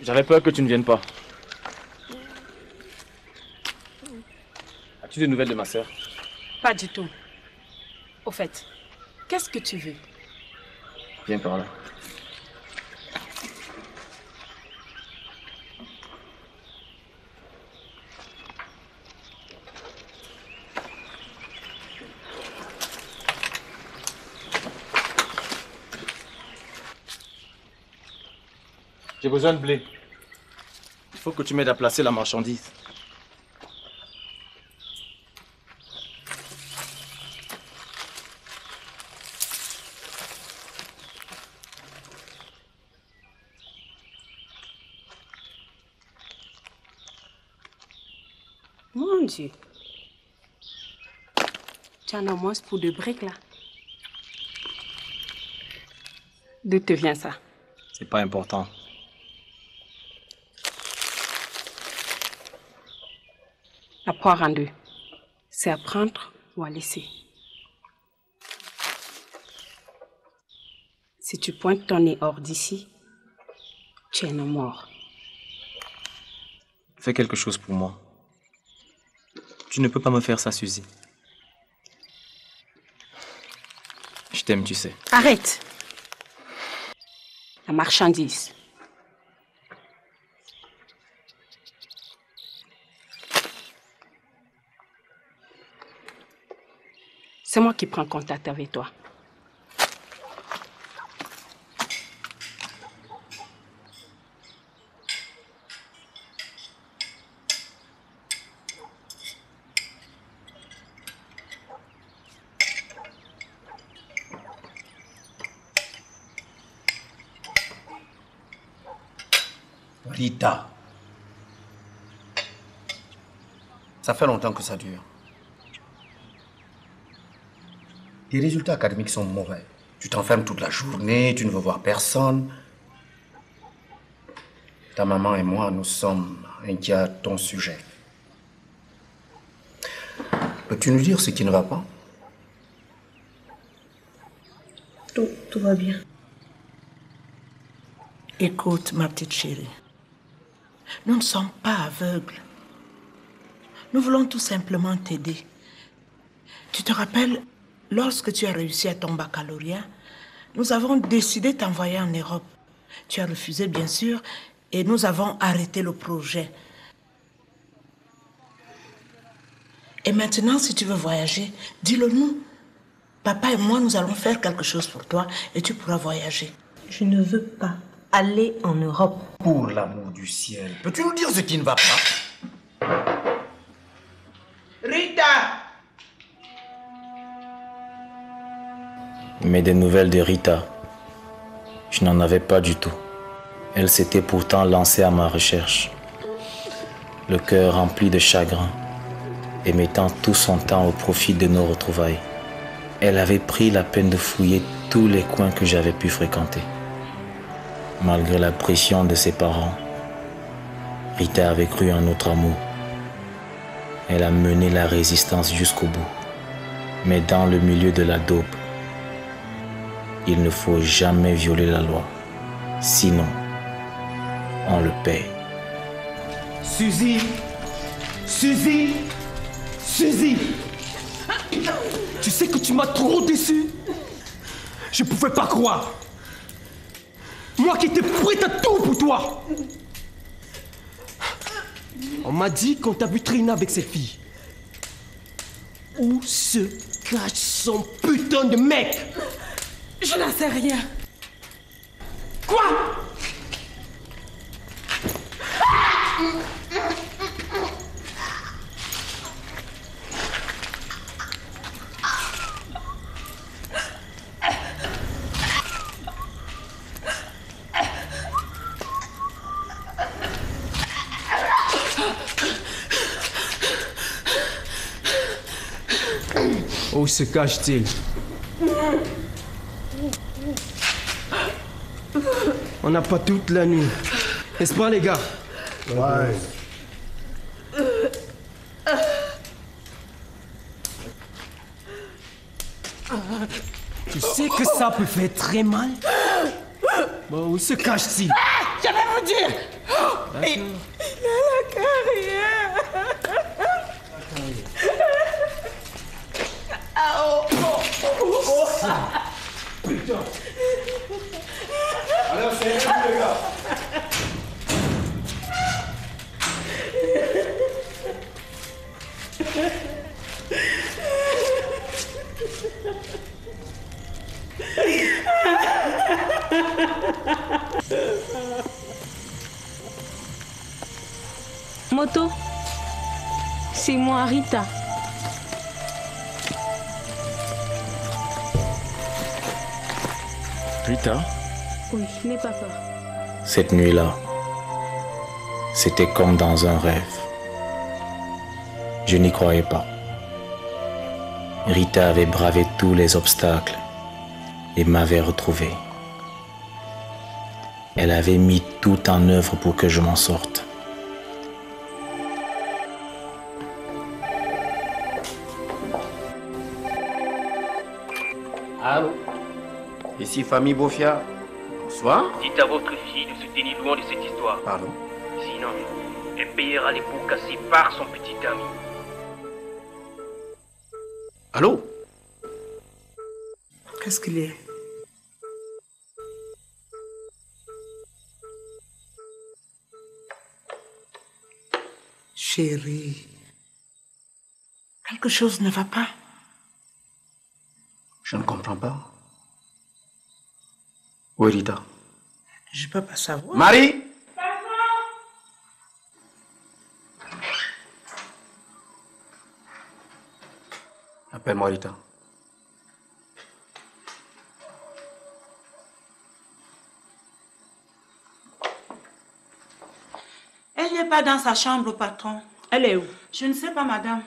J'avais peur que tu ne viennes pas. As-tu des nouvelles de ma sœur? Pas du tout. Au fait, qu'est-ce que tu veux? Viens par là. J'ai besoin de blé. Il faut que tu m'aides à placer la marchandise. Mon Dieu. Tu en as moins pour de briques là. D'où te vient ça? C'est pas important. La poire en deux. C'est à prendre ou à laisser. Si tu pointes ton nez hors d'ici, tu es non mort. Fais quelque chose pour moi. Tu ne peux pas me faire ça, Suzy. Je t'aime, tu sais. Arrête! La marchandise. C'est moi qui prends contact avec toi. Rita. Ça fait longtemps que ça dure. Tes résultats académiques sont mauvais. Tu t'enfermes toute la journée, tu ne veux voir personne. Ta maman et moi, nous sommes inquiets à ton sujet. Peux-tu nous dire ce qui ne va pas? Tout va bien. Écoute, ma petite chérie. Nous ne sommes pas aveugles. Nous voulons tout simplement t'aider. Tu te rappelles, lorsque tu as réussi à ton baccalauréat, nous avons décidé de t'envoyer en Europe. Tu as refusé, bien sûr, et nous avons arrêté le projet. Et maintenant, si tu veux voyager, dis-le nous. Papa et moi, nous allons faire quelque chose pour toi et tu pourras voyager. Je ne veux pas aller en Europe. Pour l'amour du ciel, peux-tu nous dire ce qui ne va pas? Rita! Mais des nouvelles de Rita, je n'en avais pas du tout. Elle s'était pourtant lancée à ma recherche, le cœur rempli de chagrin et mettant tout son temps au profit de nos retrouvailles. Elle avait pris la peine de fouiller tous les coins que j'avais pu fréquenter. Malgré la pression de ses parents, Rita avait cru en notre amour. Elle a mené la résistance jusqu'au bout. Mais dans le milieu de la dope, il ne faut jamais violer la loi. Sinon, on le paie. Suzy! Suzy! Suzy! Tu sais que tu m'as trop déçu. Je pouvais pas croire. Moi qui étais prêt à tout pour toi. On m'a dit qu'on t'a vu traîner avec cette fille. Où se cache son putain de mec? Je n'en sais rien. Quoi? Où se cache-t-il? On n'a pas toute la nuit. N'est-ce pas, les gars? Ouais. Tu sais que ça peut faire très mal? Bon, où se cache-t-il? Je vais vous dire! Il a la carrière. Alors, c'est les gars. Moto, c'est moi, Rita. Rita, Oui, n'aie pas peur. cette nuit-là, c'était comme dans un rêve. Je n'y croyais pas. Rita avait bravé tous les obstacles et m'avait retrouvé. Elle avait mis tout en œuvre pour que je m'en sorte. Allô? Ici, famille Bofia. Bonsoir. Dites à votre fille de se tenir loin de cette histoire. Pardon? Sinon, elle payera les pots cassés par son petit ami. Allô? Qu'est-ce qu'il y a? Chérie, quelque chose ne va pas. Je ne comprends pas. Où est Rita? Je peux pas savoir. Marie? Appelle-moi Rita. Elle n'est pas dans sa chambre, patron. Elle est où? Je ne sais pas, madame.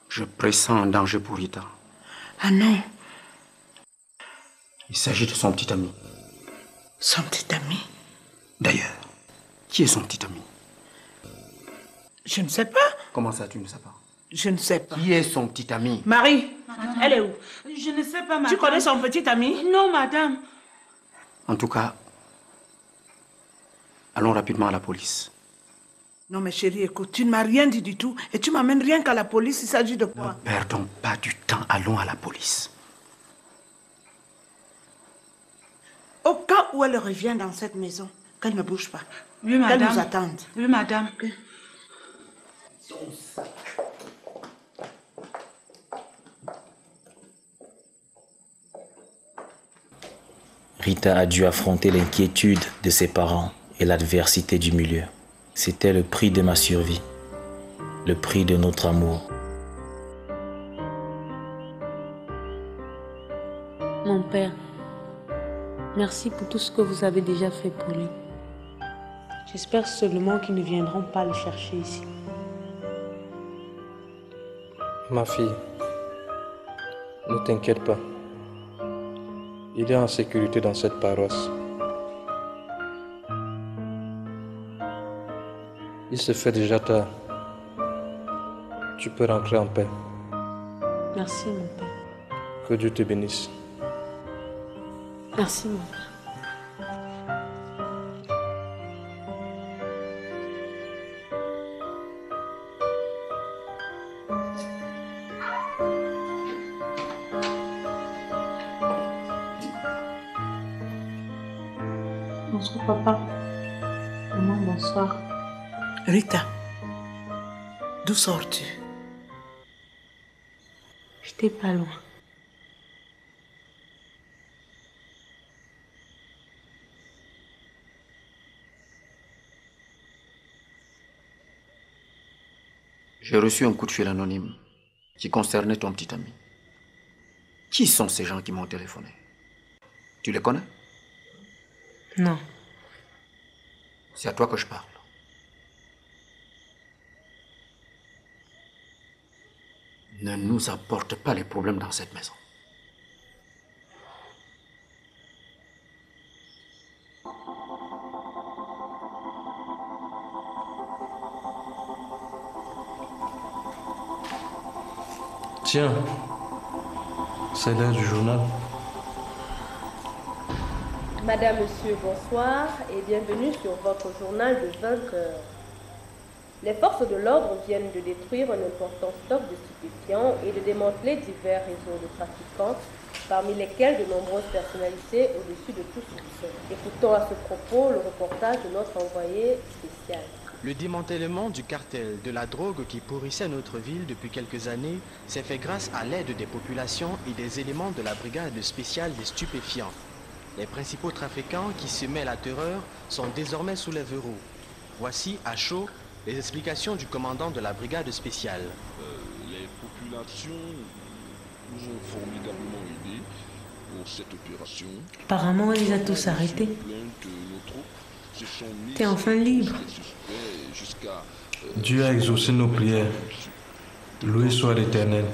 Je pressens un danger pour Rita. Ah non, Il s'agit de son petit ami. son petit ami. D'ailleurs, qui est son petit ami? Je ne sais pas. Comment ça, tu ne sais pas? Je ne sais pas. Qui est son petit ami? Marie, elle est où? Je ne sais pas, madame. Tu connais son petit ami? Non, madame. En tout cas, allons rapidement à la police. Non, mais chérie, écoute, tu ne m'as rien dit du tout. Et tu m'amènes rien qu'à la police, il s'agit de quoi? Ne perdons pas du temps, allons à la police. Au cas où elle revient dans cette maison, qu'elle ne bouge pas. Oui, madame. Qu'elle nous attende. Oui, madame. Rita a dû affronter l'inquiétude de ses parents et l'adversité du milieu. C'était le prix de ma survie, le prix de notre amour. Mon père, merci pour tout ce que vous avez déjà fait pour lui. J'espère seulement qu'ils ne viendront pas le chercher ici. Ma fille, ne t'inquiète pas. Il est en sécurité dans cette paroisse. Il se fait déjà tard. Tu peux rentrer en paix. Merci, mon père. Que Dieu te bénisse. Merci, mon père. Bonsoir, papa. Maman, bonsoir. Rita, d'où sors-tu? J'étais pas loin. J'ai reçu un coup de fil anonyme qui concernait ton petit ami. Qui sont ces gens qui m'ont téléphoné? Tu les connais? Non. C'est à toi que je parle. Ne nous apporte pas les problèmes dans cette maison. Tiens, C'est l'heure du journal. Madame, Monsieur, bonsoir et bienvenue sur votre journal de 20 heures. Les forces de l'ordre viennent de détruire un important stock de stupéfiants et de démanteler divers réseaux de trafiquants, parmi lesquels de nombreuses personnalités au-dessus de tout soupçon. Écoutons à ce propos le reportage de notre envoyé spécial. Le démantèlement du cartel de la drogue qui pourrissait notre ville depuis quelques années s'est fait grâce à l'aide des populations et des éléments de la brigade spéciale des stupéfiants. Les principaux trafiquants qui semaient la terreur sont désormais sous les verrous. Voici à chaud les explications du commandant de la brigade spéciale. Les populations nous ont formidablement aidés pour cette opération. Apparemment, on les a tous arrêtés. T'es enfin libre. Dieu a exaucé nos prières. Loué soit l'Éternel.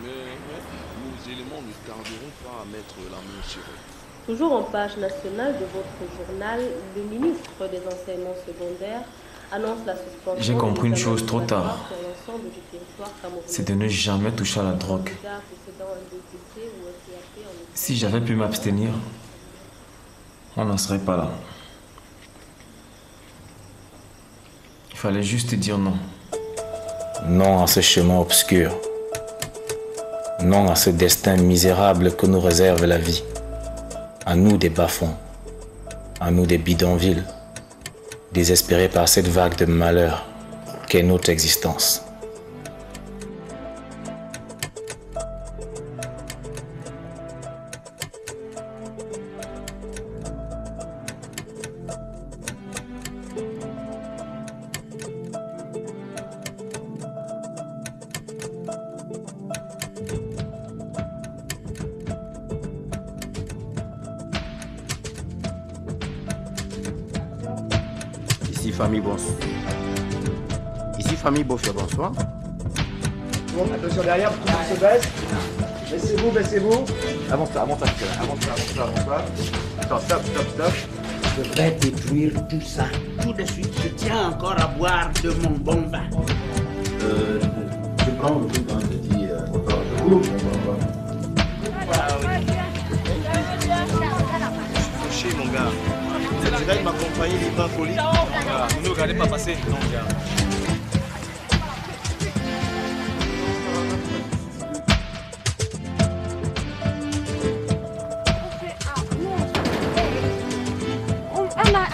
Mais nos éléments ne tarderont pas à mettre la main sur eux. Toujours en page nationale de votre journal, le ministre des Enseignements secondaires annonce la suspension. J'ai compris une chose trop tard. C'est de ne jamais toucher à la drogue. Si j'avais pu m'abstenir, on n'en serait pas là. Il fallait juste dire non. Non à ce chemin obscur. Non à ce destin misérable que nous réserve la vie. À nous des bas-fonds. À nous des bidonvilles. Désespérés par cette vague de malheur qu'est notre existence. Ici, famille, bonsoir. Ici, famille, bonsoir. Bon, attention derrière, tout le monde se baisse. Baissez-vous, baissez-vous. Avance là. Attends, stop. Je vais détruire tout ça. Tout de suite, je tiens encore à boire de mon bon vin. Je prends le truc quand je dis je coupe. Fauché, mon gars. Tu dirais m'accompagner les bains folie. Vous ne regardez pas passer. Non, gars.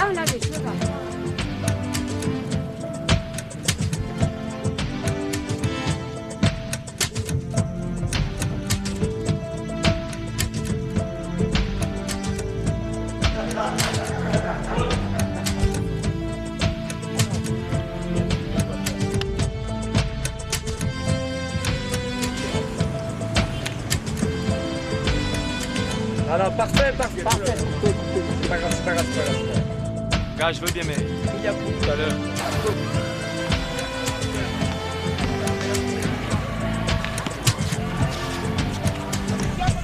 On a des choses à faire. Alors, parfait. C'est pas grave. Gars, je veux bien, mais il y a beaucoup tout à l'heure.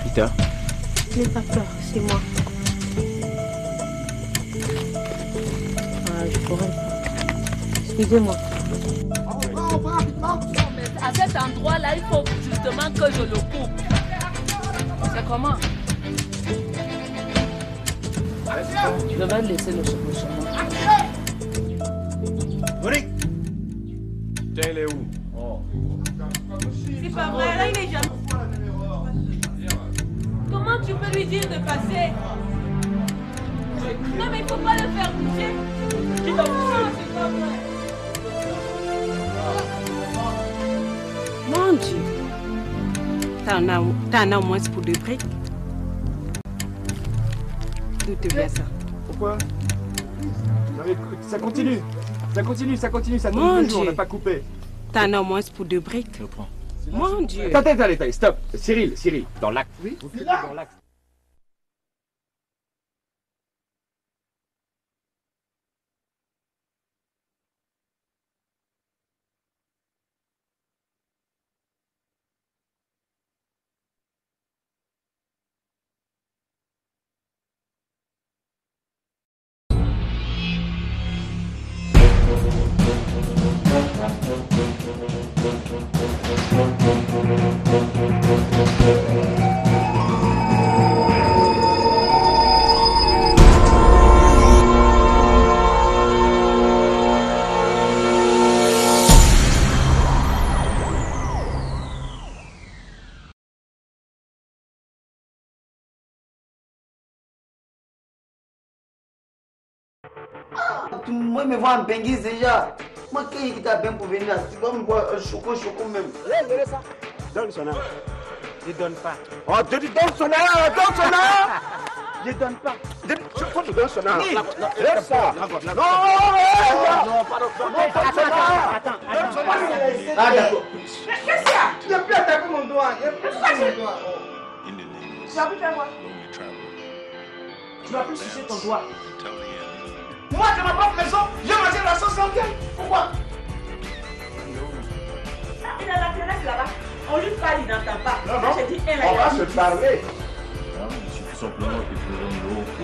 Peter. N'aie pas peur, c'est moi. Je pourrais pas. Excusez-moi. À cet endroit-là, il faut justement que je le coupe. C'est comment? Je vais laisser le chemin. Monique! Tiens, il est où? C'est pas vrai, là il est jamais. Comment tu peux lui dire de passer? Non mais il faut pas le faire bouger. Qui t'a bougé? C'est pas vrai. Mon Dieu. T'en as au moins pour 2 briques. D'où te vient ça? Pourquoi? Non mais ça continue, ça tourne Mon toujours, on Dieu. n'a pas coupé. T'en as au moins pour 2 briques. Je prends. Mon Dieu. Attends, stop. Cyril, dans l'axe. Oui, dans l'axe. Thank you. Moi, me vois en benguise déjà. Moi, qui t'a bien pour venir, tu vas me boire un choco même. Regardez ça. Donne son argent. Je donne pas. Oh, je dis donne son argent, donne son argent. Je donne pas. Je faut te donner son argent. Laisse ça. Non, attends. Ah, d'accord. Qu'est-ce qu'il y a? Tu n'as plus attaqué mon doigt. Tu vas plus faire quoi? Tu vas plus sucer ton doigt. Moi, de ma propre maison, j'ai mangé la sauce langaine. Pourquoi? Il a la terrasse là-bas. On lui parle, il n'entend pas. Non, non. On va se parler. Il suffit simplement que tu me donnes le OK,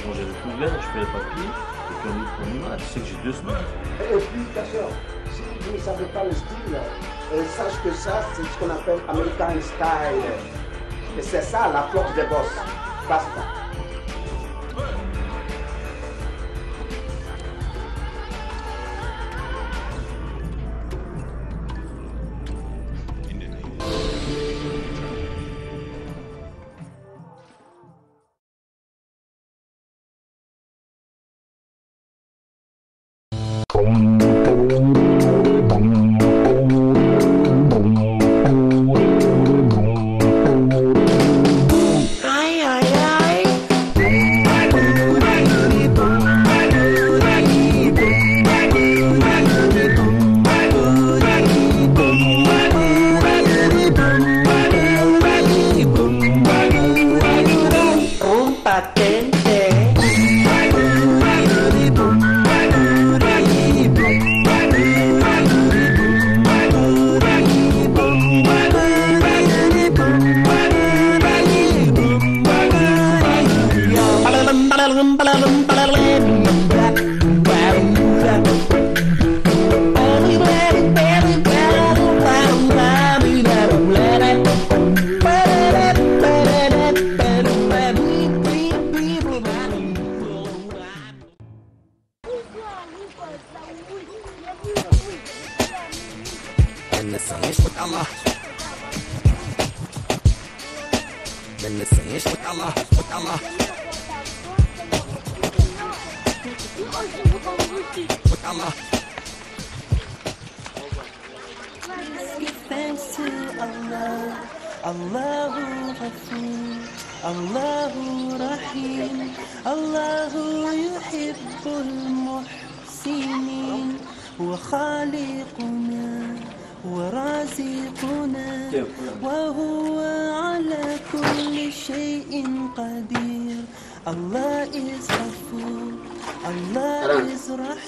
moi j'ai le couvert, je fais les papiers, et puis on est pour l'image. Tu sais que j'ai 2 semaines. Et puis, ta soeur, si vous ne savez pas le style, sache que ça, c'est ce qu'on appelle American style. Et c'est ça la force des boss. Basta.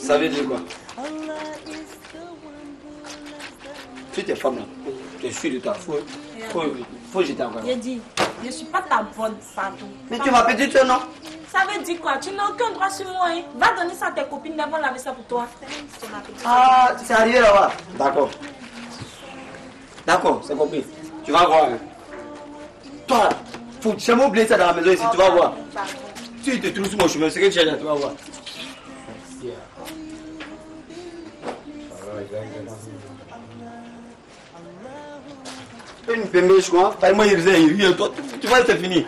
Ça veut dire quoi? Tu t'es femme là. Je suis de toi. Faut jeter encore. J'ai dit, je ne suis pas ta bonne partout. Mais tu m'as petit non? Ça veut dire quoi? Tu n'as aucun droit sur moi. Hein? Va donner ça à tes copines d'avant laver ça pour toi. Ah, c'est arrivé là-bas. D'accord. D'accord, c'est compris. Tu vas voir. Hein. Toi, faut jamais oublier ça dans la maison ici, tu vas voir. Tu te trouves sur mon chemin, c'est que tu es là, tu vas voir. Une pembe, je crois. Moi, il rien. Toi, tu vois, c'est fini.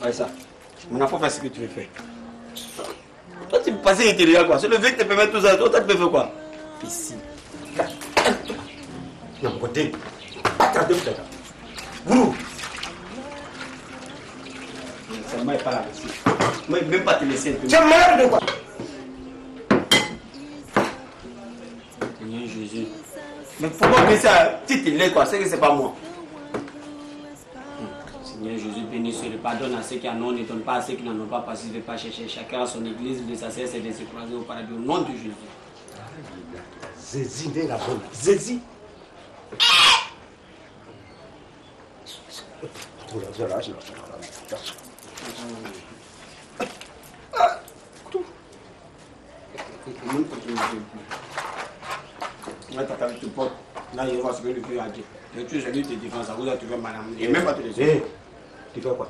Ouais, ça. Mon enfant fait ce que tu veux faire. Toi, tu me passes intérieur, quoi. C'est le fait que tu peux mettre tout ça. Toi, tu peux faire quoi? Ici. Non, côté. Attendez, peut-être. Vous. C'est moi, pas là. Moi, même pas te laisser. Tu es malade de quoi? Seigneur Jésus. Mais faut pas que ça, petit lait quoi, c'est que c'est pas moi. Seigneur Jésus, bénis ceux, pardonne à ceux qui en ont, ne donne pas à ceux qui n'en ont pas, parce qu'il ne veut pas chercher chacun à son église, de sa cesse et de se croiser au paradis au nom de Jésus. Zézi, viens la bonne. Zézi. Là, il va ce que le Dieu a dit. Et tu es allé te défendre, ça vous a trouvé madame. Et même pas te laisser. Tu fais quoi?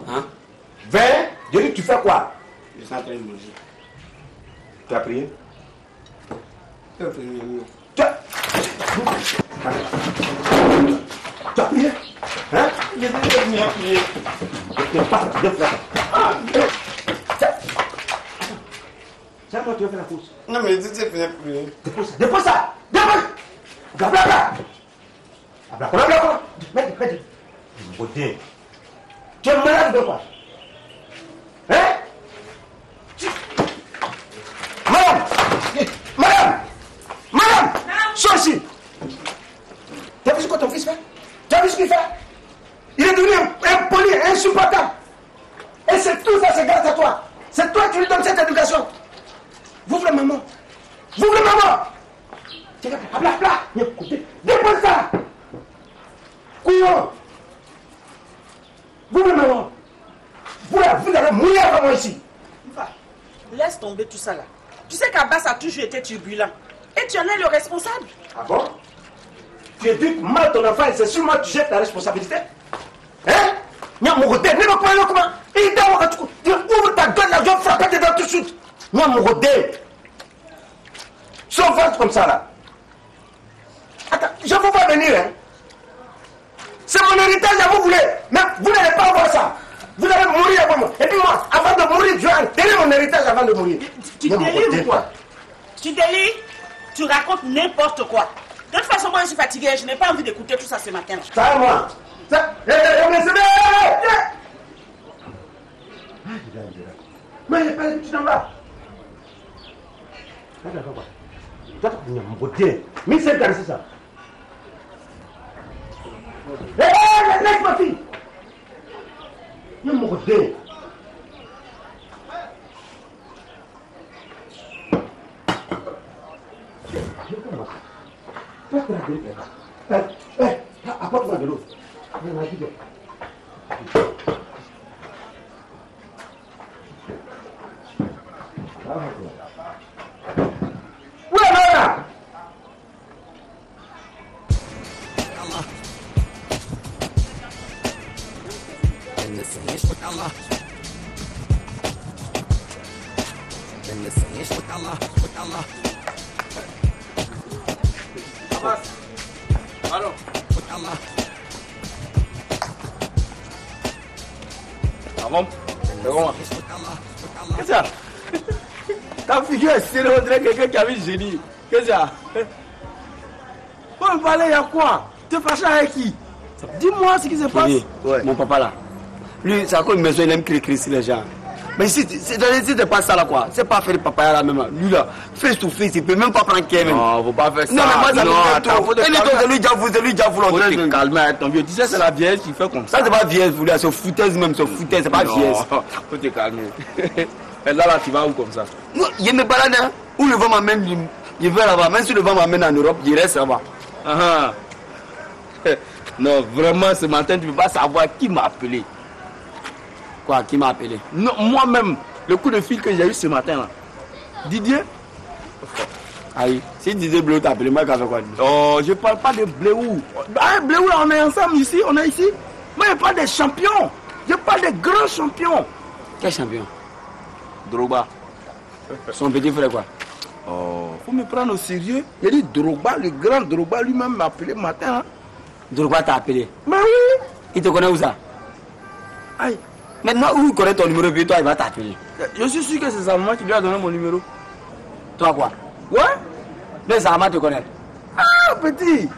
Hein? 20. Je dis, tu fais quoi? Je suis en train de manger. Tu as prié? Tu as prié? Tu as prié? Hein? Je n'ai pas prié. Je ne sais pas. tu veux faire la course? Non, mais tu sais faire plus. Dépose ça, dépose ça! Dépose! Blabla! Blabla! Mets. Beauté. Tu es malade de quoi? Hein? Madame! Sois ici! Tu as vu ce que ton fils fait? Tu as vu ce qu'il fait? Il est devenu impoli, insupportable. Et c'est tout ça, c'est grâce à toi. C'est toi qui lui donnes cette éducation. Vous voulez maman? Vous voulez maman? Dépose ça! Couillon! Vous voulez maman? Vous allez mourir vraiment ici. Laisse tomber tout ça là. Tu sais qu'Abbas a toujours été turbulent. Et tu en es le responsable. Ah bon? Tu éduques mal ton enfant et c'est sur moi que tu jettes la responsabilité? Hein? Tu ouvres ta gueule là, je vais frapper dedans tout de suite. Sans vente comme ça là. Attends, je vous vois venir. Hein? C'est mon héritage, vous voulez. Mais vous n'allez pas avoir ça. Vous allez mourir avant moi. Et puis moi, avant de mourir, je vais enterrer mon héritage avant de mourir. Tu délires ou quoi? Tu délires? Tu racontes n'importe quoi. De toute façon, moi je suis fatiguée. Je n'ai pas envie d'écouter tout ça ce matin. Ça, moi. Ça. Mais il pas tu t'en vas. Mais c'est dans ça. Laisse ma fille. Il me redonne. Apporte-moi de l'eau. Où est Mara? Allô? Ah bon? C'est comment? Qu'est-ce que ça? Ta figure est serrée, on dirait quelqu'un qui a vu le génie. Qu'est-ce que ça? Pour me parler, il y a quoi? Tu es fâché avec qui? Dis-moi ce qui se passe. Ouais. Mon papa là. Lui, c'est à cause de maison, il aime crier sur les gens. Mais ici, c'est pas ça là quoi. C'est pas faire le papaya là même. Lui là, face to face, il peut même pas prendre Kevin. Non, faut pas faire ça. Non, mais moi ça me fait attends, trop. Et lui, j'avoue. Faut te calmer, ton vieux. Tu sais, c'est la vieille qui fait comme ça. Ça, c'est pas vieille, vous c'est foutaise même, c'est pas vieille. Faut te calmer. Et là, tu vas où comme ça? Non, il me balade, hein. Où le vent m'amène, il veut là-bas. Même si le vent m'amène en Europe, il reste là-bas. Non, vraiment, ce matin, tu ne peux pas savoir qui m'a appelé. Quoi, qui m'a appelé? Non, moi-même, le coup de fil que j'ai eu ce matin là. Didier? Aïe, si Didier Bléou t'a appelé, moi, qu'à faire quoi? Oh, je parle pas de Bléou. Ah, Bléou, là, on est ensemble ici, on est ici. Moi, je parle des champions. Je parle des grands champions. Quel champion? Drogba. Son petit frère, quoi? Oh, faut me prendre au sérieux. Il dit Drogba, le grand Drogba lui-même m'a appelé le matin. Hein. Drogba t'a appelé? Mais oui. Il te connaît où ça? Aïe. Maintenant, où il connaît ton numéro, puis toi, il va t'appeler. Je suis sûr que c'est Salma qui lui a donné mon numéro. Toi, quoi? Ouais? Mais Salma te connaît. Ah, petit.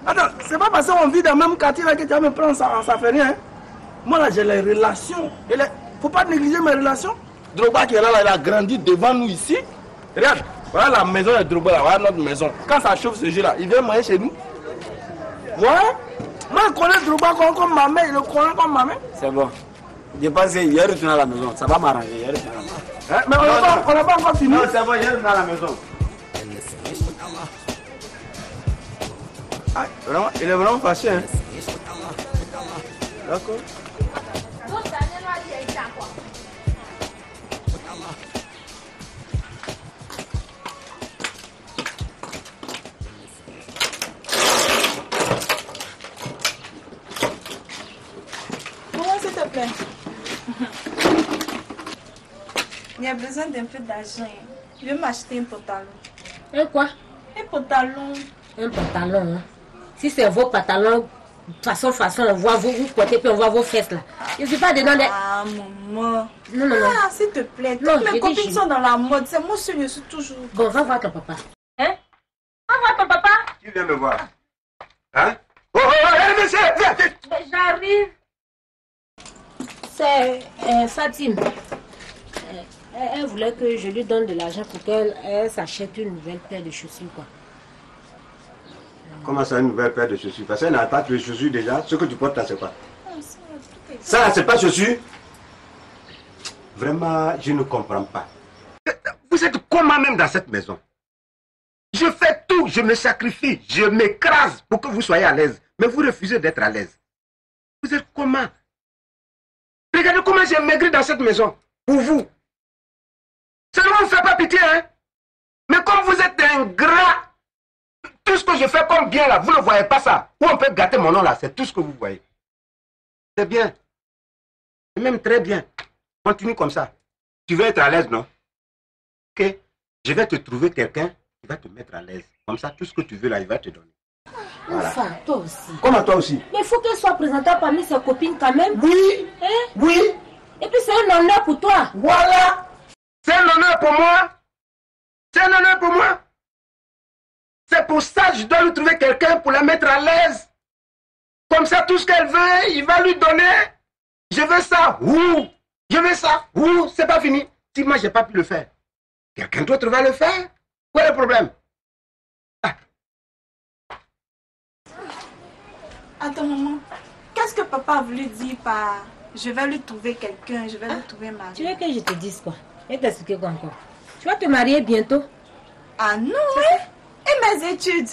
Attends, c'est pas parce qu'on vit dans le même quartier là que tu vas me prendre, ça fait rien. Hein? Moi, là, j'ai les relations. Faut pas négliger mes relations. Drogba qui est là, il a grandi devant nous ici. Regarde, voilà la maison de Drogba, là, voilà notre maison. Quand ça chauffe ce jeu là, il vient manger chez nous. Ouais? Moi, je connais Drogba comme ma mère, il le connaît comme ma mère. C'est bon. Je pense qu'il est retourné à la maison. Ça va m'arranger. Hein? Mais on n'a pas encore fini. Non, c'est bon, il est retourné à la maison. Ah, vraiment, il est vraiment fâché. Hein? D'accord. S'il te plaît. Il y a besoin d'un peu d'argent. Je vais m'acheter un pantalon. Un quoi? Un pantalon. Un pantalon. Hein? Si c'est vos pantalons Façon, on voit vous porter, puis on voit vos fesses là. Je ne suis pas dedans des... Ah, maman. Non. Ah, s'il te plaît. Toutes mes copines sont dans la mode. C'est moi seul, je suis toujours... Bon, va voir ton papa. Hein? Va voir ton papa. Tu viens me voir. Hein? Oh, monsieur, viens. J'arrive. C'est Fatim. Elle voulait que je lui donne de l'argent pour qu'elle s'achète une nouvelle paire de chaussures, quoi. Comment ça, une nouvelle paire de chaussures? Parce qu'elle n'a pas de chaussures déjà. Ce que tu portes là, c'est quoi? Ça, c'est pas chaussures? Vraiment, je ne comprends pas. Vous êtes comment même dans cette maison? Je fais tout, je me sacrifie, je m'écrase pour que vous soyez à l'aise. Mais vous refusez d'être à l'aise. Vous êtes comment? Regardez comment j'ai maigri dans cette maison. Pour vous. Ça ne vous fait pas pitié, hein? Mais comme vous êtes ingrat, tout ce que je fais comme bien là, vous ne voyez pas ça. Ou on peut gâter mon nom là, c'est tout ce que vous voyez. C'est bien. C'est même très bien. Continue comme ça. Tu veux être à l'aise, non? Ok. Je vais te trouver quelqu'un qui va te mettre à l'aise. Comme ça, tout ce que tu veux là, il va te donner. Voilà. Enfin, toi aussi. Comment toi aussi? Mais il faut qu'elle soit présentable parmi ses copines quand même. Oui. Hein? Oui. Et puis c'est un honneur pour toi. Voilà. C'est un honneur pour moi. C'est un honneur pour moi. C'est pour ça que je dois lui trouver quelqu'un pour la mettre à l'aise. Comme ça, tout ce qu'elle veut, il va lui donner. Je veux ça. Ouh. Je veux ça. Ouh. C'est pas fini. Si moi, je n'ai pas pu le faire, quelqu'un d'autre va le faire. Où est le problème? Attends, maman. Qu'est-ce que papa a voulu dire par je vais lui trouver quelqu'un, je vais lui trouver un mari? Tu veux que je te dise quoi? Je vais t'expliquer quoi encore? Tu vas te marier bientôt? Ah non, hein? Et mes études?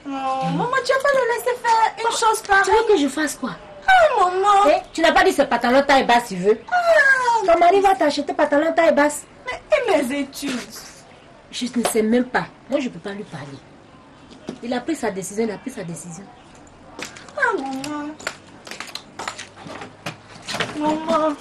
Maman, tu vas pas le laisser faire une chose pareille? Tu veux que je fasse quoi? Ah, maman! Tu n'as pas dit ce pantalon taille basse, tu veux? Ton mari va t'acheter pantalon taille basse. Mais et mes études? Je ne sais même pas. Moi, je ne peux pas lui parler. Il a pris sa décision, Ah, maman. Maman.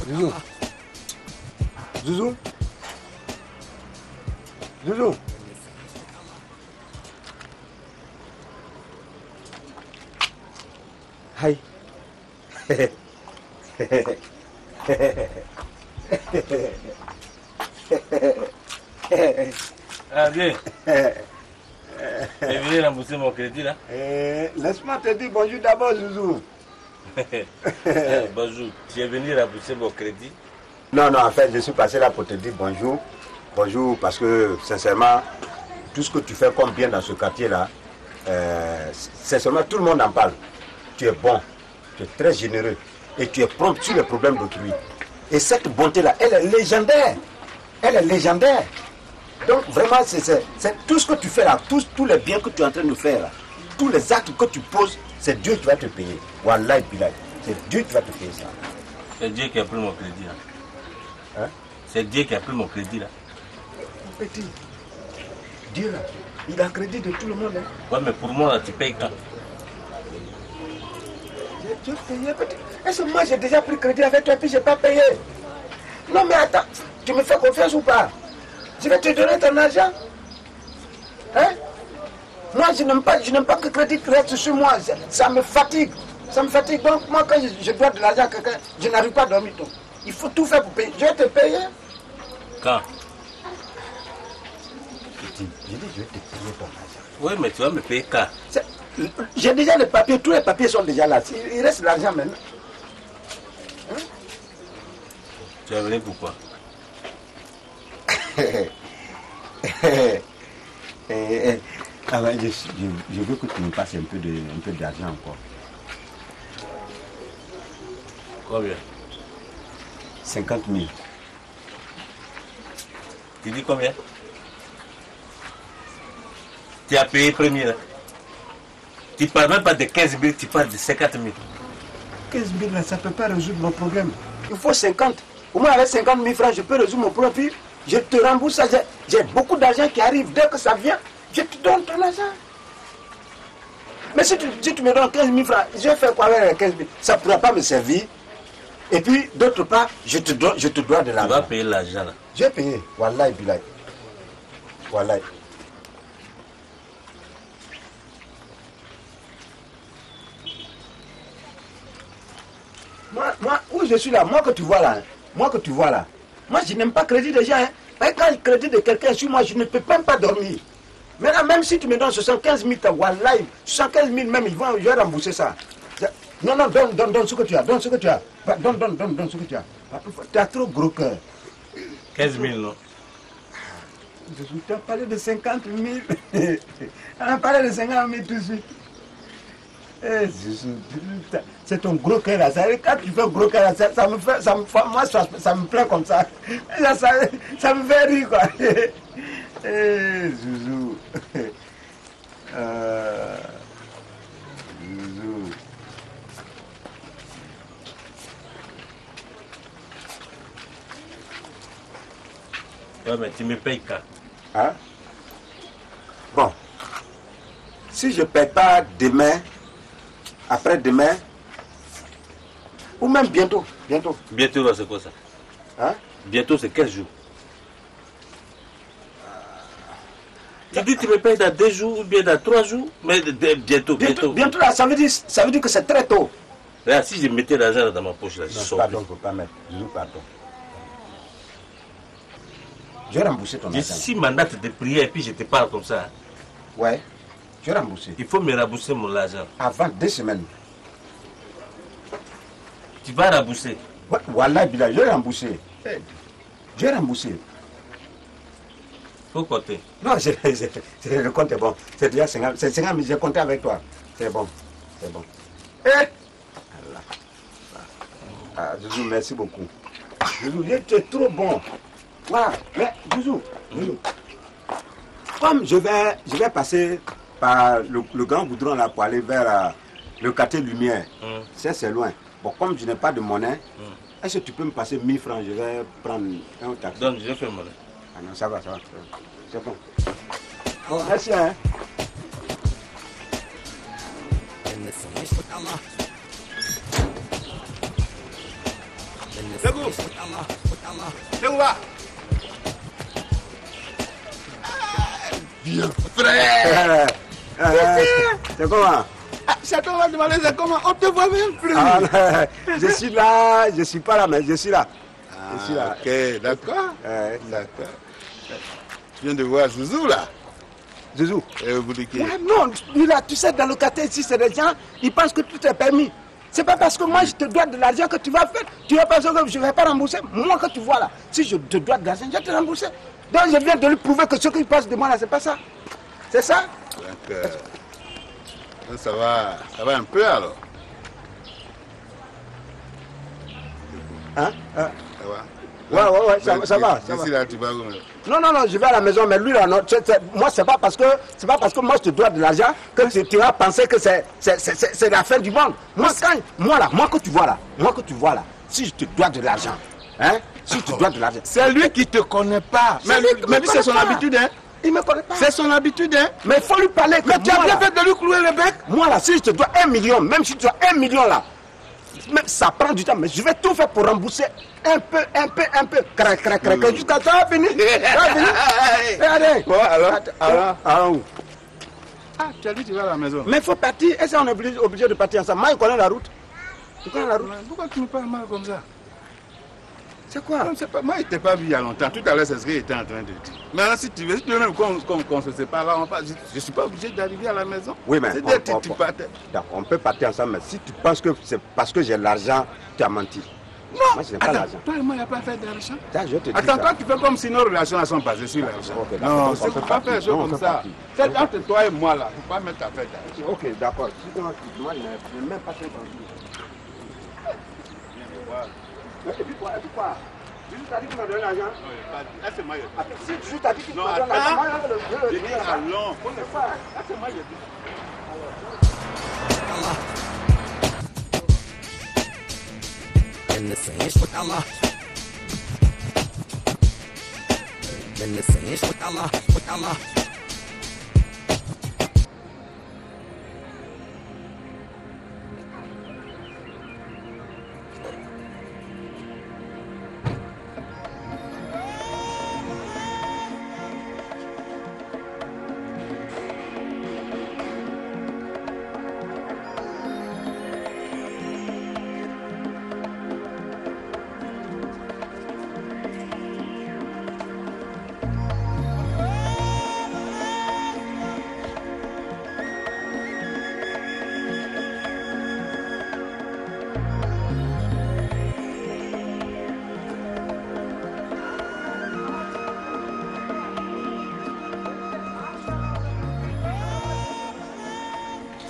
Zouzou. Zouzou. Zouzou. Hi. Ah bien. Tu es venu rembourser mon crédit là? Laisse-moi te dire bonjour d'abord, Zouzou. Bonjour. Tu es venu rembourser mon crédit? Non, en fait, je suis passé là pour te dire bonjour. Bonjour, parce que sincèrement, tout ce que tu fais comme bien dans ce quartier-là, sincèrement, tout le monde en parle. Tu es bon, tu es très généreux et tu es prompt sur les problèmes d'autrui. Et cette bonté-là, elle est légendaire. Elle est légendaire. Donc vraiment, c'est tout ce que tu fais là, tous les biens que tu es en train de faire là, tous les actes que tu poses, c'est Dieu qui va te payer. Wallahi billahi, c'est Dieu qui va te payer ça. C'est Dieu qui a pris mon crédit là. Hein? C'est Dieu qui a pris mon crédit là. Petit, Dieu là, il a crédit de tout le monde. Hein? Ouais, mais pour moi là, tu payes quand? J'ai payé, petit. Est-ce que moi j'ai déjà pris crédit avec toi et puis j'ai pas payé? Non mais attends, tu me fais confiance ou pas? Je vais te donner ton argent. Hein? Moi je n'aime pas que le crédit reste sur moi. Ça me fatigue. Ça me fatigue. Donc moi quand je dois de l'argent à quelqu'un, je n'arrive pas à dormir. Donc. Il faut tout faire pour payer. Je vais te payer. Quand? Petit, je dis je vais te payer ton argent. Oui, mais tu vas me payer quand? J'ai déjà les papiers, tous les papiers sont déjà là. Il reste l'argent maintenant. Hein? Tu es venu pourquoi? Je veux que tu me passes un peu d'argent encore. Combien? 50 000. Tu dis combien? Tu as payé premier là. Tu ne parles même pas de 15 000, tu parles de 50 000. 15 000 là, ça ne peut pas résoudre mon problème. Il faut 50. Au moins avec 50 000 francs, je peux résoudre mon problème. Je te rembourse ça. J'ai beaucoup d'argent qui arrive. Dès que ça vient, je te donne ton argent. Mais si tu me donnes 15 000 francs, je vais faire quoi avec les 15 000? Ça ne pourra pas me servir. Et puis, d'autre part, je te dois de l'argent. Tu vas payer l'argent là? Je vais payer. Wallahi billahi. Wallahi. Moi, où je suis là, moi que tu vois là, moi je n'aime pas crédit des gens. Quand je crédit de quelqu'un sur moi, je ne peux même pas dormir. Maintenant, même si tu me donnes 75 000, wallahi, 75 000 même, je vais rembourser ça. Non, donne ce que tu as, donne ce que tu as. Donne ce que tu as. Tu as trop gros cœur. 15 000, non? Tu as parlé de 50 000. On a parlé de 50 000 tout de suite. C'est ton gros cœur là. Quand tu fais un gros cœur là, ça me plaît comme ça. Ça me fait rire quoi. Zouzou. Zouzou. Ouais, mais tu me payes quand? Hein? Bon. Si je ne paye pas demain, après-demain, ou même bientôt. Bientôt, là, c'est quoi ça? Hein? Bientôt, c'est 15 jours. Tu dis que tu me payes dans 2 jours ou bien dans 3 jours, mais bientôt. Bientôt, là, ça veut dire que c'est très tôt. Là, si je mettais l'argent dans ma poche, là, je sors. Pardon, il ne faut pas mettre. Pardon. Je vais rembourser ton argent. J'ai 6 mandats de prière et puis je te parle comme ça. Ouais, je vais rembourser. Il faut me rembourser mon argent. Avant 2 semaines. Tu vas rembourser? Ouais, voilà, je vais rembourser. Je vais rembourser. Faut compter. Non, le compte est bon. C'est déjà 50 000, j'ai compté avec toi. C'est bon. Zouzou, merci beaucoup. Zouzou, tu es trop bon. Voilà, mais Zouzou, comme je vais passer par le grand goudron là pour aller vers le quartier Lumière, c'est loin. Bon, comme je n'ai pas de monnaie, est-ce que tu peux me passer 1000 francs? Je vais prendre un taxi. Donc, je fais monnaie. Ah non, ça va. C'est bon. Bon, merci, hein. C'est où va? Bien frère. C'est comment? Chacun va demander c'est comment? On te voit même plus. Je suis là, je suis pas là, mais je suis là. Je suis là. Ok, d'accord. D'accord. Tu viens de voir Zouzou là? Zouzou? Ouais, non, lui là, tu sais, dans le quartier ici, c'est des gens, ils pensent que tout est permis. C'est pas parce que moi je te dois de l'argent que tu vas faire. Tu vas penser que je ne vais pas rembourser. Moi que tu vois là, si je te dois de l'argent, je vais te rembourser. Donc je viens de lui prouver que ce qu'il passe de moi là, c'est pas ça. C'est ça? D'accord. Ça va un peu alors. Hein? Ça va? Ouais, ça va. Là, tu vas où? Non, je vais à la maison, mais lui là, non, moi c'est pas parce que moi je te dois de l'argent que tu vas penser que c'est la fin du monde. Moi que tu vois là, si je te dois de l'argent, hein, si je te dois de l'argent. C'est lui qui te connaît pas. Mais lui c'est son habitude, hein. Il me connaît pas. C'est son habitude, hein. Mais il faut lui parler. Mais tu as bien fait de lui clouer le bec. Moi là, si je te dois 1 million, même si tu as 1 million là, même ça prend du temps, mais je vais tout faire pour rembourser un peu. Jusqu'à ça va finir. Regardez. Bon, alors où? Ah, tu as dit que tu vas à la maison. Mais il faut partir. Est-ce qu'on est obligé de partir ensemble? Moi, je connais la route. Tu connais la route? Pourquoi tu me parles mal comme ça? C'est quoi? Moi, je t'ai pas vu il y a longtemps. Tout à l'heure, c'est ce qu'il était en train de dire. Maintenant, si tu veux même qu'on se sépare là, je ne suis pas obligé d'arriver à la maison. Oui, mais on peut partir ensemble, mais si tu penses que c'est parce que j'ai l'argent, tu as menti. Non, moi, je n'ai pas l'argent. Toi et moi, il n'y a pas fait d'argent. Attends, toi, tu fais comme si nos relations sont basées sur l'argent. Okay, non, on ne peut pas faire chose comme ça. C'est entre toi et moi là. Il ne faut pas mettre à faire d'argent. Ok, d'accord. Moi, je n'ai même pas fait d'argent. Et puis quoi? Tu as dit que tu m'as donné l'argent? Là, c'est moi. Si tu as dit que tu m'as donné l'argent, je dis allons. Là, c'est moi, من نسيش الله من نسيش الله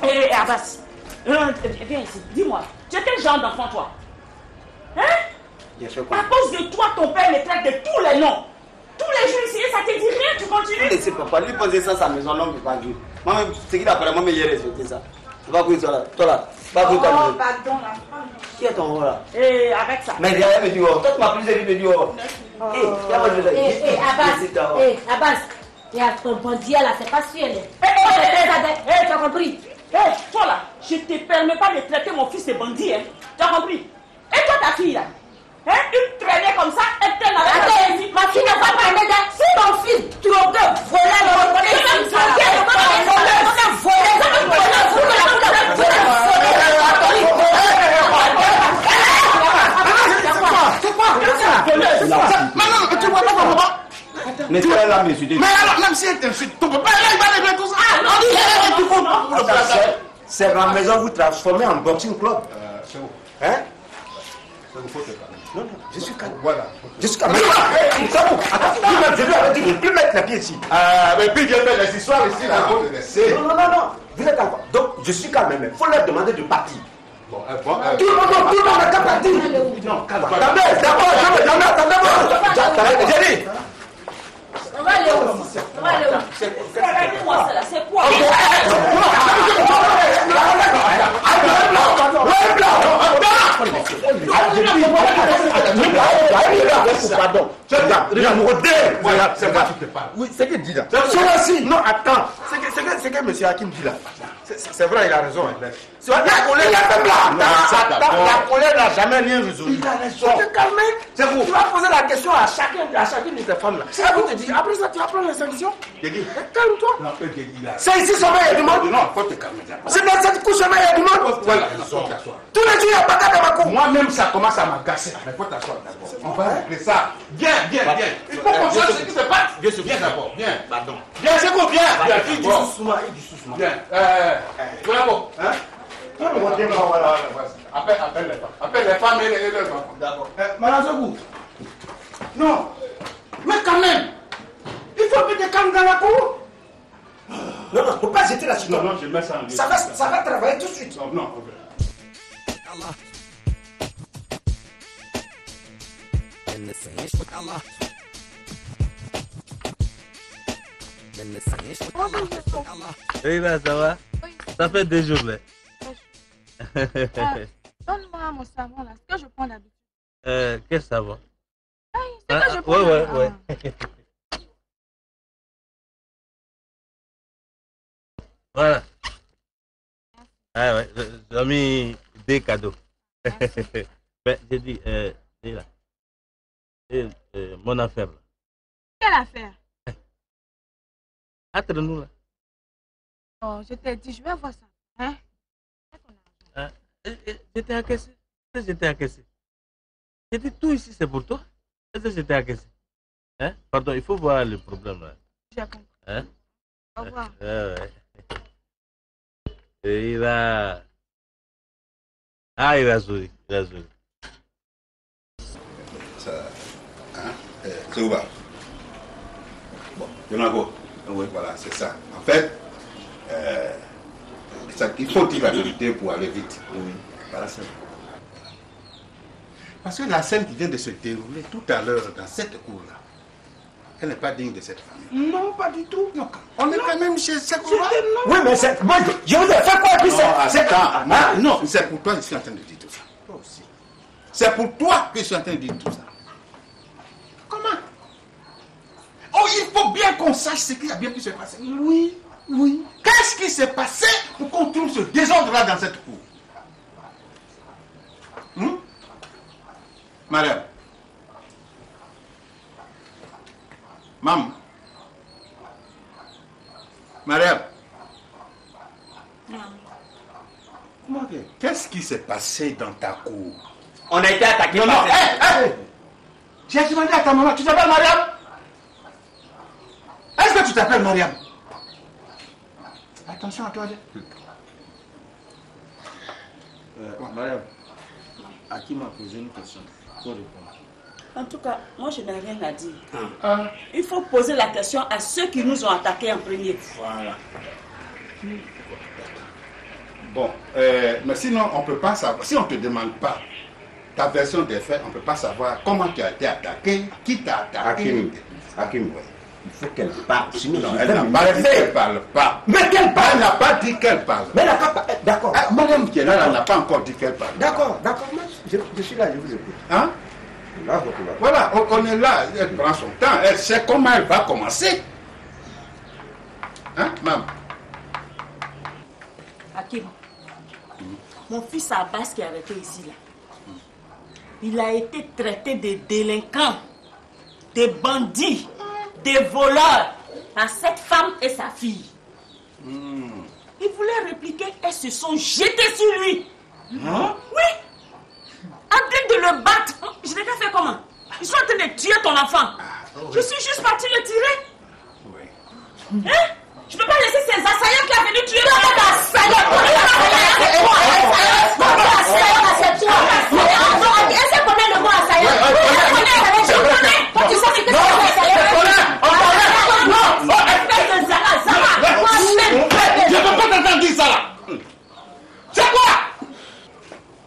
Hé, Abbas, viens ici, dis-moi, tu es quel genre d'enfant, toi? Hein? À cause de toi, ton père me traite de tous les noms. Tous les jours ici, ça te dit rien, tu continues? Laissez papa, lui poser ça à sa maison, non, mais pas Dieu. Moi, ce qu'il a fait, moi, mais hier, respecté ça. Tu vas pour toi là, pas pour toi. Oh, pardon, là. Qui est ton rôle là? Et avec ça. Mais viens, me dit, oh, toi, tu m'as plus de me dit, oh. Abbas, il y a ton bandit là, c'est pas sûr. Tu as compris? Toi là, je te permets pas de traiter mon fils de bandit, hein. Tu as compris? Et toi, ta fille là? Une traînée comme ça, elle traîne avec la fille. Ma fille n'a pas traîné. Si ton fils trompé, mais tu es là, monsieur. Mais alors, même si elle t'insulte, ton papa, il va régler tout ça. C'est la maison, vous transformez en boxing club. C'est où? Hein? Non, je suis calme. Voilà. Je suis calme. C'est bon. Je lui avais dit de ne plus mettre la pied ici. Mais puis viens faire les histoires ici, là. Non. Vous êtes encore. Donc, je suis calme, mais il faut leur demander de partir. Tout le monde n'a qu'à partir. Non, calme-toi. Attendez. J'ai dit. On va aller où? C'est quoi ça là? C'est quoi? Pardon. Oui, c'est qu'il dit là. Non, attends. C'est que monsieur Hakim dit là. C'est vrai, il a raison. La colère n'a jamais rien résolu. Il a raison. Tu te calmes. C'est vous. Tu vas poser la question à chacune de tes femmes là. Elle vous te dit, après ça, tu vas prendre les sanctions. Calme-toi. C'est ici seulement il y a du monde. Non, faut te calmer. C'est dans cette couche seulement il y a du monde. Voilà, tous les jours il y a pas de Bamako. Moi-même, ça commence à m'agacer. Mais faut t'asseoir d'abord. On va régler ça. Viens. Il faut qu'on sache ce qui se passe. Viens d'abord. Viens. Pardon. Viens, c'est quoi? Viens. Il dit doucement. Viens. Bravo. Hein? Appelle les femmes. Appelle les femmes et leurs enfants. D'accord. Madame Zogou. Non. Mais quand même, il faut que tu te calmes dans la cour. Non, il ne faut pas jeter la suite. Non, je mets ça en lieu. Ça va travailler tout de suite. Non. Allah. Oui, là, ça va? Oui. Ça fait 2 jours, là. Donne-moi mon savon, là. Ce que je prends d'habitude. Quel savon? C'est que je prends. Ouais. Voilà. Ah ouais, j'ai mis 2 cadeaux. Mais j'ai dit, là. Mon affaire, là. Quelle affaire? Entre nous, là. Oh, je t'ai dit, je vais voir ça. Hein? J'étais encaissé. J'ai dit, tout ici, c'est pour toi. Est-ce que j'étais encaissé? Hein? Pardon, il faut voir le problème, là. J'ai compris. Hein? Au revoir. Ouais. Et il a souri. Ça, hein? C'est où va? Bon, Yonago. Oui, voilà, c'est ça. En fait, il faut dire la vérité pour aller vite. Oui, voilà ça. Parce que la scène qui vient de se dérouler tout à l'heure dans cette cour-là, elle n'est pas digne de cette famille. Non, pas du tout. Non, on est quand même chez cette cour-là. Oui, mais c'est... Moi, je vous ai fait quoi? Puis non, c'est pour toi que je suis en train de dire tout ça. Toi aussi. C'est pour toi que je suis en train de dire tout ça. Comment? Oh, il faut bien qu'on sache ce qui a bien pu se passer. Oui. Qu'est-ce qui s'est passé pour qu'on trouve ce désordre-là dans cette cour? Madame. Maman. Madame. Qu'est-ce qui s'est passé dans ta cour? On a été attaqué. Non. J'ai demandé à ta maman, tu t'appelles Mariam? Est-ce que tu t'appelles Mariam? Attention à toi. Mariam, Hakim m'a posé une question. Il faut répondre. En tout cas, moi je n'ai rien à dire. Il faut poser la question à ceux qui nous ont attaqués en premier. Voilà. Bon, mais sinon on ne peut pas savoir. Si on ne te demande pas ta version des faits, on ne peut pas savoir comment tu as été attaqué, qui t'a attaqué. Hakim, il faut qu'elle parle. Sinon, non, elle n'a pas dit qu'elle ne parle pas. Mais qu'elle parle. Elle n'a pas dit qu'elle parle. Mais elle n'a pas. D'accord. Madame qui est là, elle n'a pas encore dit qu'elle parle. D'accord, d'accord. Je suis là, je vous écoute. Hein? Là, voilà, on est là. Elle prend son temps. Elle sait comment elle va commencer. Hein, maman? Hakim, mon fils Abbas qui est arrêté ici, là, il a été traité de délinquant, de bandit, de voleur à cette femme et sa fille. Ils voulaient répliquer, elles se sont jetées sur lui. Hein? Oui. En train de le battre. Je n'ai pas fait comment? Ils sont en train de tuer ton enfant. Je suis juste parti le tirer. Oui. Hein? Je ne peux pas laisser ces assaillants qui ont venu tuer mon Est-ce que tu connais le mot assaillant? Tu sais ce que c'est je ne peux pas t'entendre dire ça là. C'est quoi?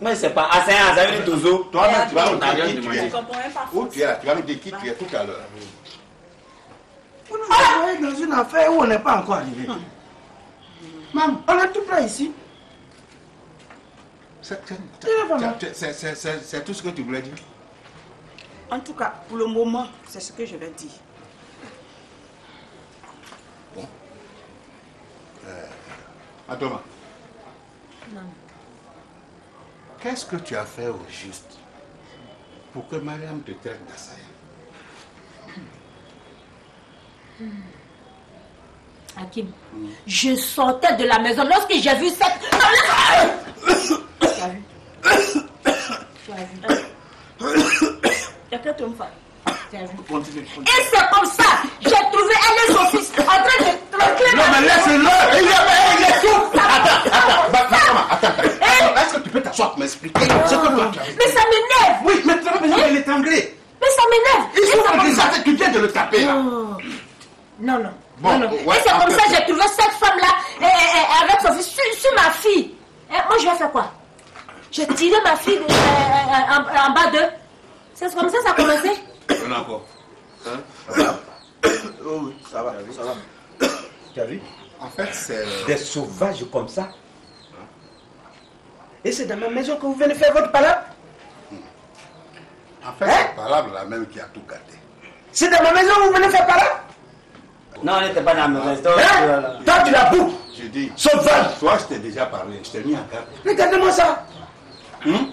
Mais c'est pas assaillant, ça veut dire toujours. Toi-même, tu vas nous dire qui tu es. Où tu es là? Tu vas nous dire qui tu es tout à l'heure. Vous nous envoyez dans une affaire où on n'est pas encore arrivé. Maman, on est tout près ici. C'est tout ce que tu voulais dire? En tout cas, pour le moment, c'est ce que je vais dire. Bon. Adoma. Non. Qu'est-ce que tu as fait au juste pour que Mariam te traite d'assaillant? Hakim, je sortais de la maison lorsque j'ai vu cette... Tu as vu? Tu as vu? Il y a quelqu'un qui me fait. Tu as vu? Et c'est comme ça, j'ai trouvé elle et son fils en train de tranquiller. Non mais laisse-le, il est tout. Attends. Est-ce que tu peux t'asseoir pour m'expliquer ce que toi tu as fait? Mais ça m'énerve. Oui, mais tu as besoin de l'étrangler. Mais ça m'énerve. Il faut que ça, tu viens de le taper là. Non. Bon, non. Ouais, et c'est comme ça que j'ai trouvé cette femme-là avec son fils sur ma fille. Et moi, je vais faire quoi? J'ai tiré ma fille en bas d'eux. C'est comme ça que ça a commencé. On a encore. Oh oui, ça va. Tu as vu? En fait, c'est... Des sauvages comme ça. Et c'est dans ma maison que vous venez faire votre palabre? En fait, c'est palabre la même qui a tout gâté. C'est dans ma maison que vous venez faire palabre? Non, on n'était pas dans la maison. Toi, tu la boucles. J'ai dit... Sauvage. Toi, je t'ai déjà parlé. Je t'ai mis en garde. Regardez-moi ça. Nous,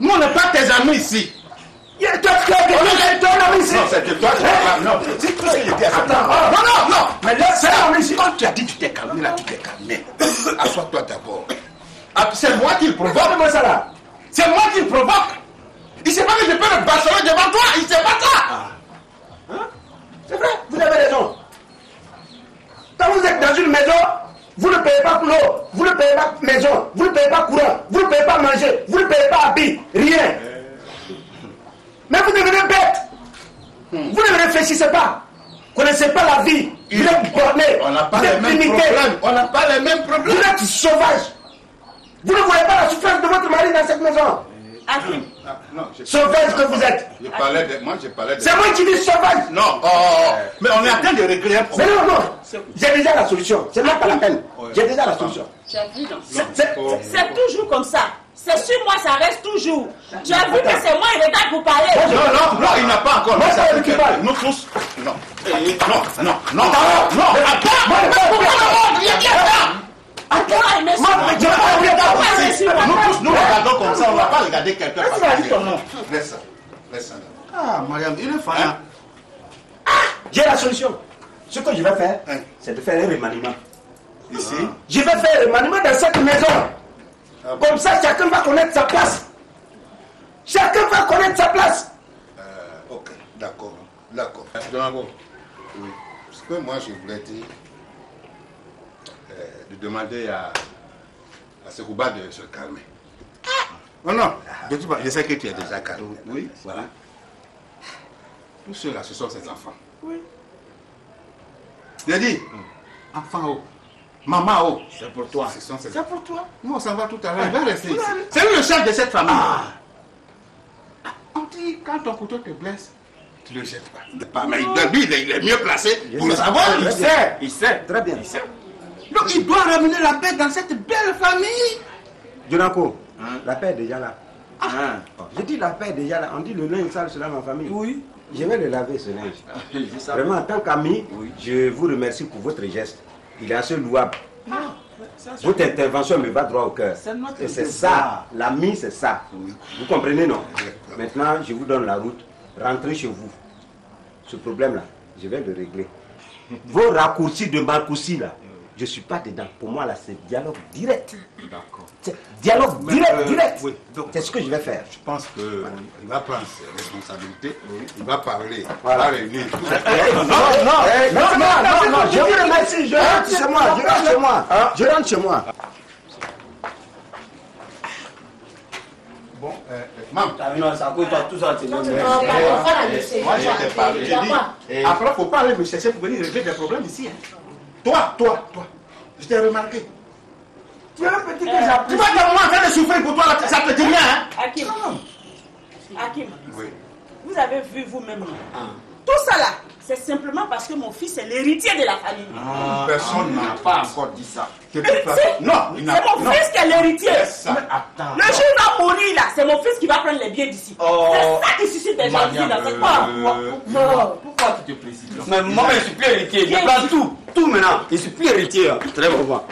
on n'est pas tes amis ici. Toi, tu es ton ami ici. Non, c'est que toi, tu es là. Non, c'est tout ce que j'ai dit à ça. Non. Mais là, c'est là, ici. Quand tu as dit que tu t'es calmé, là, tu t'es calmé. Assois-toi d'abord. C'est moi qui le provoque. Regardez-moi ça là. C'est moi qui le provoque. Il ne sait pas que je peux le bâtonner devant toi. Il ne sait pas ça. C'est vrai, vous avez raison. Quand vous êtes dans une maison, vous ne payez pas l'eau, vous ne payez pas maison, vous ne payez pas courant, vous ne payez pas manger, vous ne payez pas habit, rien. Mais vous devenez bête. Vous ne réfléchissez pas. Vous ne connaissez pas la vie. Vous êtes borné. On n'a pas les mêmes problèmes. On n'a pas les mêmes problèmes. Vous êtes sauvage. Vous ne voyez pas la souffrance de votre mari dans cette maison. Sauvage que vous êtes. J'ai parlé de... C'est moi qui dis sauvage. Non, mais on est en train de régler un problème. Mais non. J'ai déjà la solution. C'est même pas la peine. J'ai déjà la solution. Tu as vu, c'est toujours comme ça. C'est sur moi, ça reste toujours. Tu as vu que c'est moi, il regarde pour parler. Non, il n'a pas encore. Moi, c'est qui parle. Nous tous. Non. Nous regardons comme ça, on ne va pas regarder quelqu'un. Laisse ça. Ah, Mariam, il est fan. J'ai la solution. Ce que je vais faire, c'est de faire un remaniement. Ici, je vais faire un remaniement dans cette maison. Comme ça, chacun va connaître sa place. Chacun va connaître sa place. Ok, d'accord. Oui. Ce que moi je voulais dire, de demander à Sekouba de se calmer. Non. Je sais que tu es déjà cadeau. Oui, voilà. Tous ceux-là, ce sont ses enfants. Oui. J'ai dit, enfant haut, maman haut. C'est pour toi. C'est pour toi. Nous, on s'en va tout à l'heure. Il va rester ici. C'est lui le chef de cette famille. On dit, quand ton couteau te blesse, tu ne le jettes pas. Mais il est mieux placé pour le savoir. Il sait. Très bien. Il sait. Donc, il doit ramener la paix dans cette belle famille. Jonako, la paix est déjà là. Je dis la paix est déjà là. On dit le linge sale, c'est dans ma famille. Oui. Je vais le laver, ce linge. Vraiment, en tant qu'ami, je vous remercie pour votre geste. Il est assez louable. Votre intervention me va droit au cœur. Et c'est ça, l'ami, c'est ça. Vous comprenez, non? Maintenant, je vous donne la route. Rentrez chez vous. Ce problème-là, je vais le régler. Vos raccourcis de Marcoussi, là, je ne suis pas dedans. Pour moi, là, c'est dialogue direct. D'accord. C'est dialogue direct. Oui. C'est ce que je vais faire. Je pense qu'il va prendre ses responsabilités. Il va parler. Voilà. Il va réunir tout. Non, je vous remercie. Je rentre chez moi. Je rentre chez moi. Bon, maman. Non, ça coûte tout ça. Moi, je t'ai parlé. J'ai dit, après, il ne faut pas aller me chercher pour venir régler des problèmes ici. Toi, je t'ai remarqué. Tu es un petit que j'apprécie. Tu vas te moi en train de souffrir pour toi, ça te dit rien, hein? Hakim, vous avez vu vous-même. Tout ça là, c'est simplement parce que mon fils est l'héritier de la famille. Personne n'a pas encore dit ça. Non, c'est mon fils qui est l'héritier. Le jour où il va mourir là, c'est mon fils qui va prendre les biens d'ici. C'est ça qui suscite des jalousies dans cette part. Pourquoi tu te précipites? Mais moi, je suis plus héritier. Je prends tout. Tout maintenant. Je suis plus héritier. Très bon.